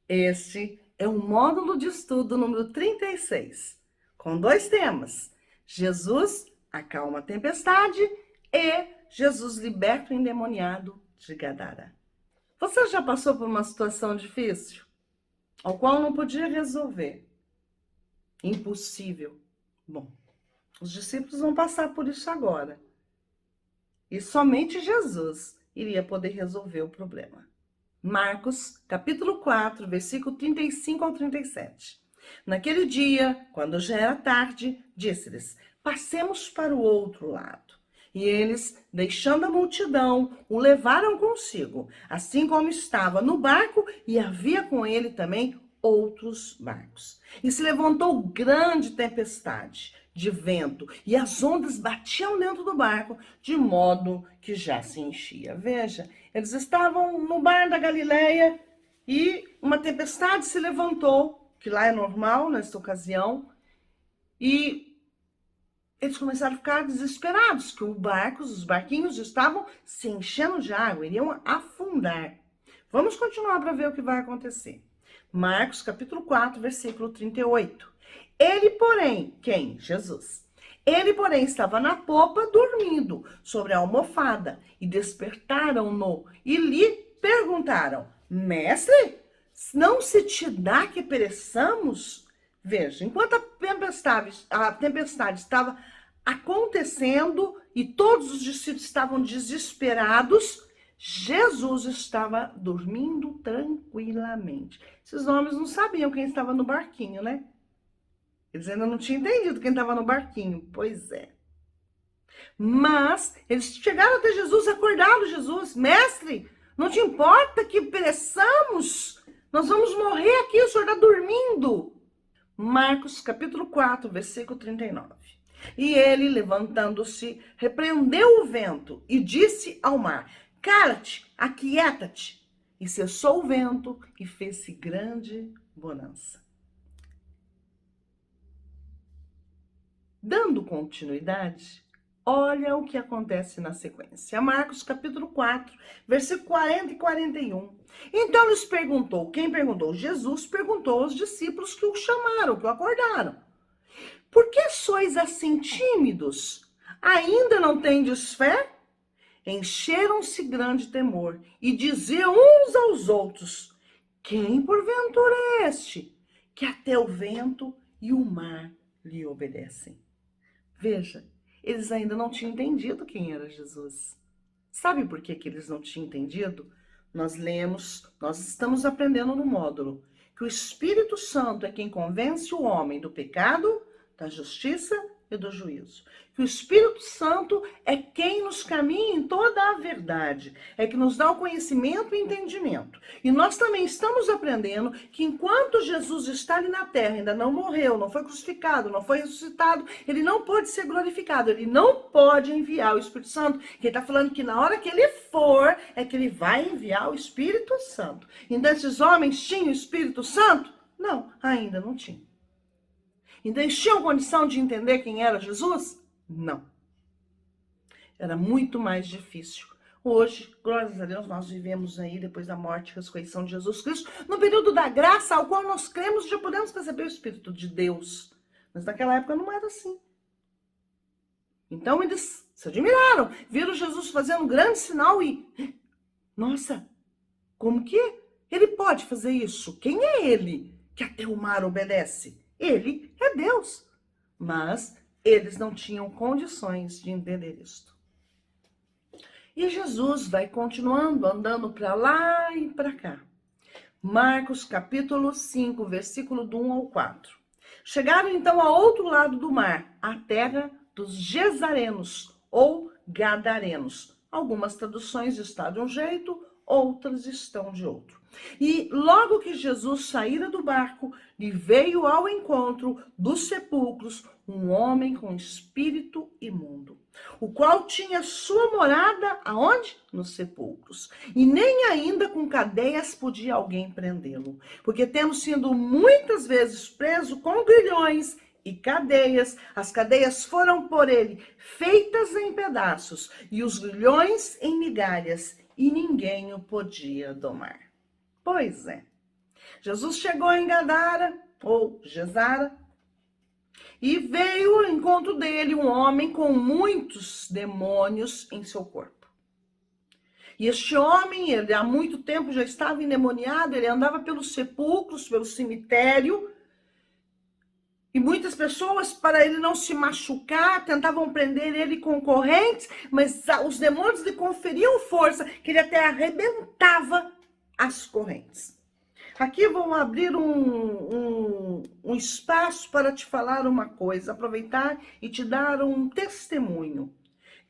Este é o módulo de estudo número 36, com dois temas: Jesus acalma a tempestade e Jesus liberta o endemoniado de Gadara. Você já passou por uma situação difícil, ao qual não podia resolver? Impossível. Bom, os discípulos vão passar por isso agora. E somente Jesus iria poder resolver o problema. Marcos, capítulo 4, versículo 35 ao 37. Naquele dia, quando já era tarde, disse-lhes: passemos para o outro lado. E eles, deixando a multidão, o levaram consigo, assim como estava no barco, e havia com ele também outros barcos. E se levantou grande tempestade de vento, e as ondas batiam dentro do barco, de modo que já se enchia. Veja, eles estavam no mar da Galileia e uma tempestade se levantou, que lá é normal nessa ocasião, e eles começaram a ficar desesperados, que os barquinhos estavam se enchendo de água, iriam afundar. Vamos continuar para ver o que vai acontecer. Marcos, capítulo 4, versículo 38. Ele, porém, quem? Jesus. Ele, porém, estava na popa, dormindo, sobre a almofada, e despertaram-no, e lhe perguntaram: Mestre, não se te dá que pereçamos? Veja, enquanto a tempestade estava acontecendo e todos os discípulos estavam desesperados, Jesus estava dormindo tranquilamente. Esses homens não sabiam quem estava no barquinho, né? Eles ainda não tinham entendido quem estava no barquinho. Pois é. Mas eles chegaram até Jesus, acordaram Jesus. Mestre, não te importa que pereçamos? Nós vamos morrer aqui, o senhor está dormindo. Marcos, capítulo 4, versículo 39. E ele, levantando-se, repreendeu o vento e disse ao mar: cala-te, aquieta-te. E cessou o vento e fez-se grande bonança. Dando continuidade, olha o que acontece na sequência. Marcos capítulo 4, versículo 40 e 41. Então lhes perguntou, quem perguntou? Jesus perguntou aos discípulos que o chamaram, que o acordaram: por que sois assim tímidos? Ainda não tendes fé? Encheram-se grande temor e diziam uns aos outros: quem porventura é este, que até o vento e o mar lhe obedecem? Veja, eles ainda não tinham entendido quem era Jesus. Sabe por que eles não tinham entendido? Nós estamos aprendendo no módulo que o Espírito Santo é quem convence o homem do pecado, da justiça e do juízo. Que o Espírito Santo é quem nos caminha em toda a verdade, é que nos dá o conhecimento e entendimento. E nós também estamos aprendendo que enquanto Jesus está ali na terra, ainda não morreu, não foi crucificado, não foi ressuscitado, ele não pode ser glorificado, ele não pode enviar o Espírito Santo. Que ele está falando que na hora que ele for, é que ele vai enviar o Espírito Santo. Então esses homens tinham o Espírito Santo? Não, ainda não tinham. Então eles tinham condição de entender quem era Jesus? Não. Era muito mais difícil. Hoje, glórias a Deus, nós vivemos aí, depois da morte e ressurreição de Jesus Cristo, no período da graça ao qual nós cremos, já podemos receber o Espírito de Deus. Mas naquela época não era assim. Então eles se admiraram, viram Jesus fazendo um grande sinal e... Nossa, como que ele pode fazer isso? Quem é ele que até o mar obedece? Ele é Deus. Mas eles não tinham condições de entender isto. E Jesus vai continuando, andando para lá e para cá. Marcos capítulo 5, versículo do 1 ao 4. Chegaram então ao outro lado do mar, a terra dos Gesarenos ou Gadarenos. Algumas traduções estão de um jeito, outras estão de outro. E logo que Jesus saíra do barco, lhe veio ao encontro dos sepulcros um homem com espírito imundo, o qual tinha sua morada aonde? Nos sepulcros. E nem ainda com cadeias podia alguém prendê-lo, porque tendo sido muitas vezes preso com grilhões e cadeias, as cadeias foram por ele feitas em pedaços e os grilhões em migalhas, e ninguém o podia domar. Pois é, Jesus chegou em Gadara, ou Gesara, e veio ao encontro dele um homem com muitos demônios em seu corpo. E este homem, ele há muito tempo já estava endemoniado, ele andava pelos sepulcros, pelo cemitério, e muitas pessoas, para ele não se machucar, tentavam prender ele com correntes, mas os demônios lhe conferiam força, que ele até arrebentava as correntes. Aqui vou abrir um espaço para te falar uma coisa, aproveitar e te dar um testemunho.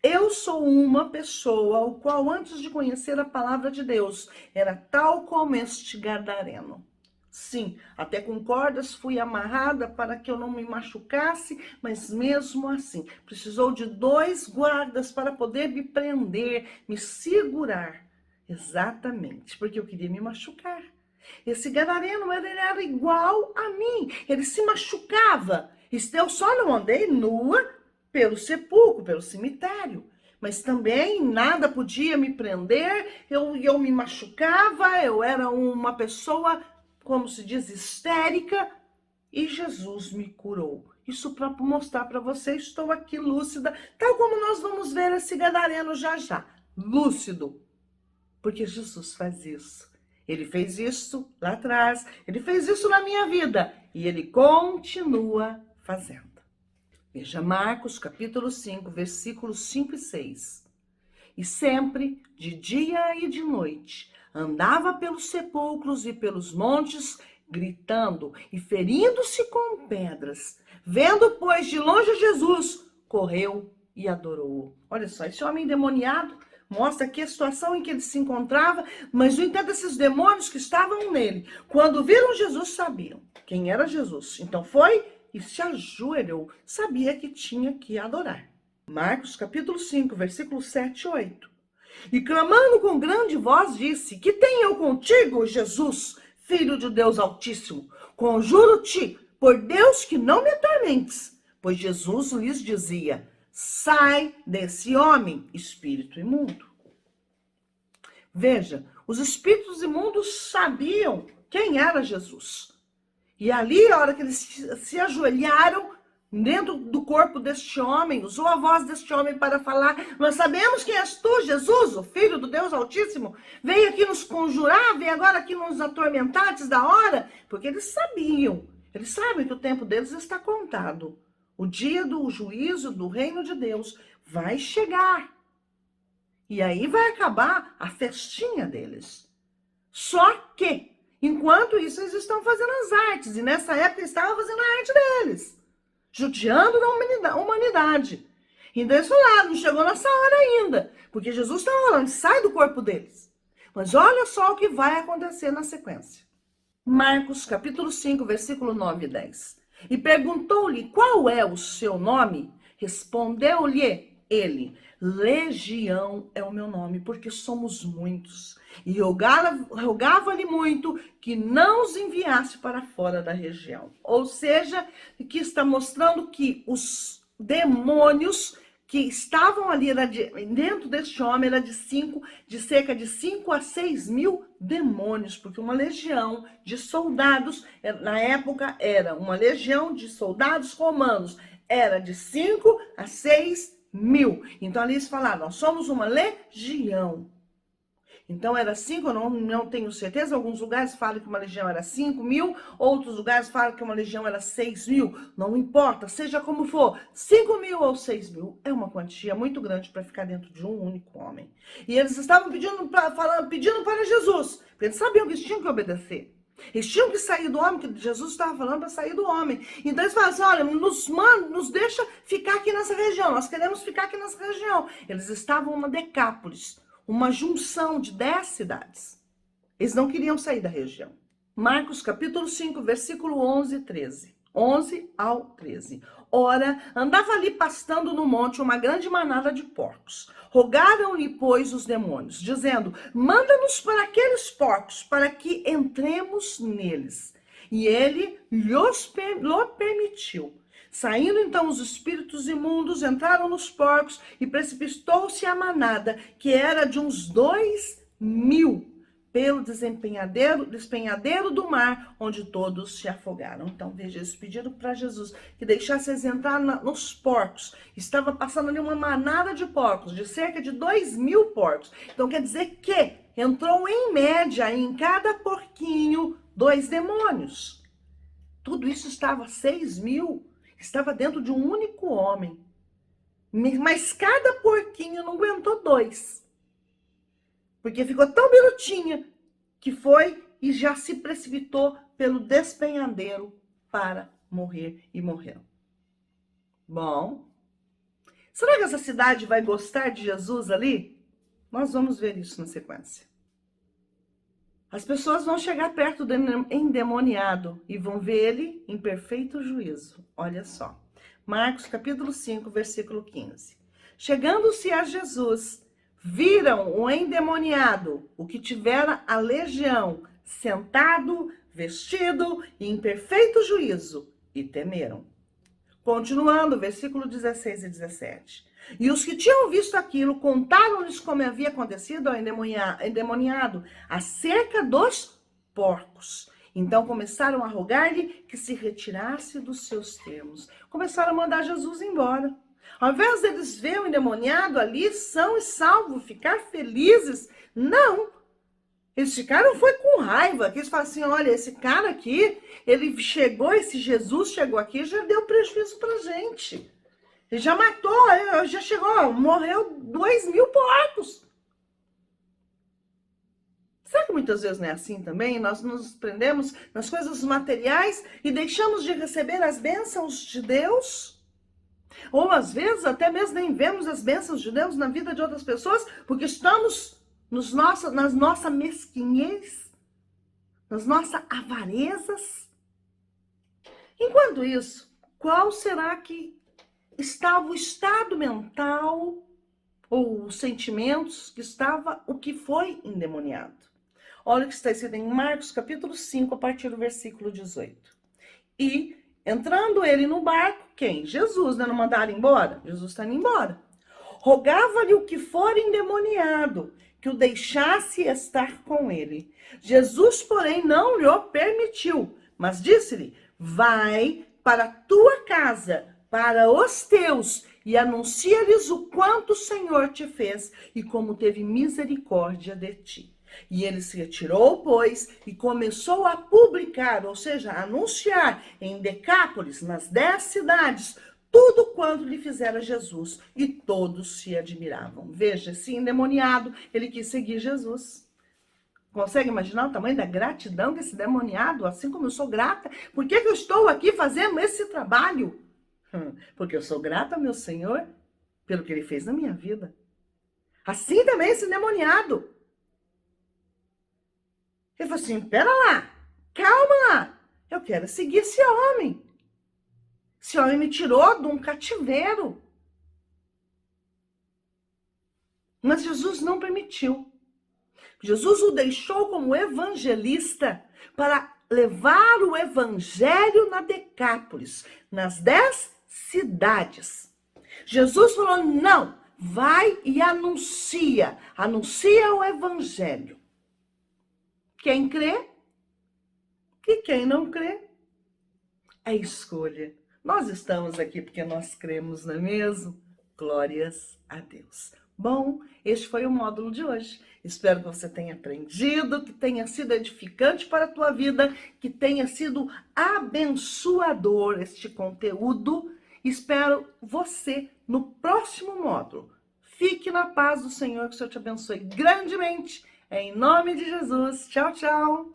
Eu sou uma pessoa, o qual antes de conhecer a palavra de Deus, era tal como este gadareno. Sim, até com cordas fui amarrada para que eu não me machucasse, mas mesmo assim, precisou de 2 guardas para poder me prender, me segurar. Exatamente, porque eu queria me machucar. Esse gadareno, ele era igual a mim, ele se machucava. Eu só não andei nua pelo sepulcro, pelo cemitério. Mas também nada podia me prender, eu me machucava, eu era uma pessoa, como se diz, histérica, e Jesus me curou. Isso para mostrar para você, estou aqui lúcida, tal como nós vamos ver esse gadareno já já, lúcido, porque Jesus faz isso. Ele fez isso lá atrás, ele fez isso na minha vida e ele continua fazendo. Veja Marcos capítulo 5, versículos 5 e 6. E sempre, de dia e de noite, andava pelos sepulcros e pelos montes, gritando e ferindo-se com pedras. Vendo, pois, de longe Jesus, correu e adorou. Olha só, esse homem endemoniado mostra aqui a situação em que ele se encontrava, mas, no entanto, esses demônios que estavam nele, quando viram Jesus, sabiam quem era Jesus. Então foi e se ajoelhou, sabia que tinha que adorar. Marcos capítulo 5, versículos 7 e 8. E clamando com grande voz disse, que tenho eu contigo, Jesus, Filho de Deus Altíssimo? Conjuro-te, por Deus, que não me atormentes. Pois Jesus lhes dizia, sai desse homem, espírito imundo. Veja, os espíritos imundos sabiam quem era Jesus. E ali, a hora que eles se ajoelharam dentro do corpo deste homem, usou a voz deste homem para falar, nós sabemos quem és tu, Jesus, o Filho do Deus Altíssimo, veio aqui nos conjurar, veio agora aqui nos atormentar antes da hora, porque eles sabiam, eles sabem que o tempo deles está contado. O dia do juízo do reino de Deus vai chegar. E aí vai acabar a festinha deles. Só que, enquanto isso, eles estão fazendo as artes. E nessa época, eles estavam fazendo a arte deles. Judiando da humanidade. Então eles falaram, não chegou nessa hora ainda. Porque Jesus estava falando, sai do corpo deles. Mas olha só o que vai acontecer na sequência. Marcos, capítulo 5, versículo 9 e 10. E perguntou-lhe, qual é o seu nome? Respondeu-lhe ele, Legião é o meu nome, porque somos muitos. E rogava-lhe muito que não os enviasse para fora da região. Ou seja, que está mostrando que os demônios que estavam ali dentro deste homem era de cerca de 5 a 6 mil demônios, porque uma legião de soldados, na época era uma legião de soldados romanos, era de 5 a 6 mil. Então ali eles falaram, nós somos uma legião. Então era 5, eu não tenho certeza, alguns lugares falam que uma legião era 5 mil, outros lugares falam que uma legião era 6 mil, não importa, seja como for, 5 mil ou 6 mil, é uma quantia muito grande para ficar dentro de um único homem. E eles estavam pedindo para Jesus, porque eles sabiam que eles tinham que obedecer. Eles tinham que sair do homem, que Jesus estava falando para sair do homem. Então eles falaram assim, olha, nos deixa ficar aqui nessa região, nós queremos ficar aqui nessa região. Eles estavam na Decápolis, uma junção de 10 cidades. Eles não queriam sair da região. Marcos capítulo 5, versículo 11 e 13. 11 ao 13. Ora, andava ali pastando no monte uma grande manada de porcos. Rogaram-lhe, pois, os demônios, dizendo, manda-nos para aqueles porcos, para que entremos neles. E ele lhe permitiu. Saindo então os espíritos imundos, entraram nos porcos e precipitou-se a manada, que era de uns 2 mil. pelo despenhadeiro do mar, onde todos se afogaram. Então, veja, eles pediram para Jesus que deixasse eles entrar nos porcos. Estava passando ali uma manada de porcos, de cerca de 2.000 porcos. Então, quer dizer que entrou em média em cada porquinho 2 demônios. Tudo isso estava 6.000, estava dentro de um único homem. Mas cada porquinho não aguentou 2. Porque ficou tão birutinha que foi e já se precipitou pelo despenhadeiro para morrer e morreu. Bom, será que essa cidade vai gostar de Jesus ali? Nós vamos ver isso na sequência. As pessoas vão chegar perto do endemoniado e vão ver ele em perfeito juízo. Olha só. Marcos capítulo 5, versículo 15. Chegando-se a Jesus, viram o endemoniado, o que tivera a legião, sentado, vestido e em perfeito juízo, e temeram. Continuando, versículo 16 e 17. E os que tinham visto aquilo contaram-lhes como havia acontecido ao endemoniado acerca dos porcos. Então começaram a rogar-lhe que se retirasse dos seus termos. Começaram a mandar Jesus embora. Ao invés deles ver o endemoniado ali, são e salvo, ficar felizes, não. Eles ficaram foi com raiva, que eles falaram assim, olha, esse cara aqui, ele chegou, esse Jesus chegou aqui e já deu prejuízo pra gente. Ele já matou, já chegou, morreu 2.000 porcos. Será que muitas vezes não é assim também? Nós nos prendemos nas coisas materiais e deixamos de receber as bênçãos de Deus? Ou às vezes até mesmo nem vemos as bênçãos de Deus na vida de outras pessoas, porque estamos nas nossas mesquinhez, nas nossas avarezas. Enquanto isso, qual será que estava o estado mental ou os sentimentos que estava o que foi endemoniado? Olha o que está escrito em Marcos capítulo 5, a partir do versículo 18. E entrando ele no barco, quem? Jesus, né? Não mandaram embora? Jesus está indo embora. Rogava-lhe o que for endemoniado, que o deixasse estar com ele. Jesus, porém, não lhe permitiu, mas disse-lhe, vai para a tua casa, para os teus, e anuncia-lhes o quanto o Senhor te fez, e como teve misericórdia de ti. E ele se retirou, pois, e começou a publicar, ou seja, a anunciar em Decápolis, nas 10 cidades, tudo quanto lhe fizera Jesus, e todos se admiravam. Veja, esse endemoniado, ele quis seguir Jesus. Consegue imaginar o tamanho da gratidão desse endemoniado? Assim como eu sou grata, por que eu estou aqui fazendo esse trabalho? Porque eu sou grata ao meu Senhor pelo que ele fez na minha vida. Assim também esse endemoniado. Ele falou assim, pera lá, calma lá, eu quero seguir esse homem. Esse homem me tirou de um cativeiro. Mas Jesus não permitiu. Jesus o deixou como evangelista para levar o evangelho na Decápolis, nas 10 cidades. Jesus falou, não, vai e anuncia o evangelho. Quem crê e quem não crê é escolha. Nós estamos aqui porque nós cremos, não é mesmo? Glórias a Deus. Bom, este foi o módulo de hoje. Espero que você tenha aprendido, que tenha sido edificante para a tua vida, que tenha sido abençoador este conteúdo. Espero você no próximo módulo. Fique na paz do Senhor, que o Senhor te abençoe grandemente. Em nome de Jesus. Tchau, tchau.